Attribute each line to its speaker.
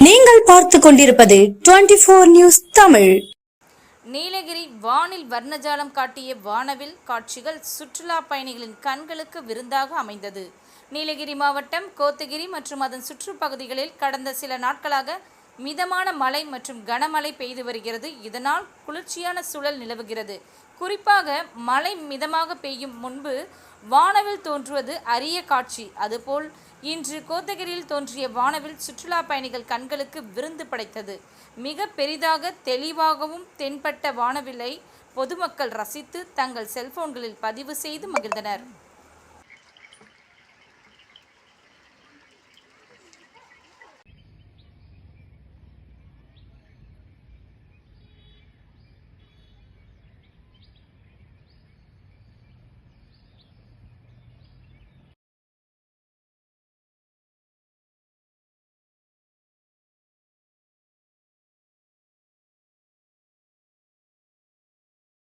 Speaker 1: நீங்கள் பார்த்துக் கொண்டிருப்பது 24 நியூஸ் தமிழ்.
Speaker 2: நீலகிரி வானில் வர்ணஜாலம் காட்டிய வானவில் காட்சிகள் சுற்றுலா பயணிகளின் கண்களுக்கு விருந்தாக அமைந்தது. நீலகிரி மாவட்டம் கோத்தகிரி மற்றும் அதன் சுற்றுப்பகுதிகளில் கடந்த சில நாட்களாக மிதமான மழை மற்றும் கனமழை பெய்து வருகிறது. இதனால் குளிர்ச்சியான சூழல் நிலவுகிறது. குறிப்பாக மழை மிதமாக பெய்யும் முன்பு வானவில் தோன்றுவது அரிய காட்சி. அதுபோல் இன்று கோத்தகிரியில் தோன்றிய வானவில் சுற்றுலா பயணிகள் கண்களுக்கு விருந்து படைத்தது. மிக பெரிதாக தெளிவாகவும் தென்பட்ட வானவிலை பொதுமக்கள் ரசித்து தங்கள் செல்போன்களில் பதிவு செய்து மகிழ்ந்தனர்.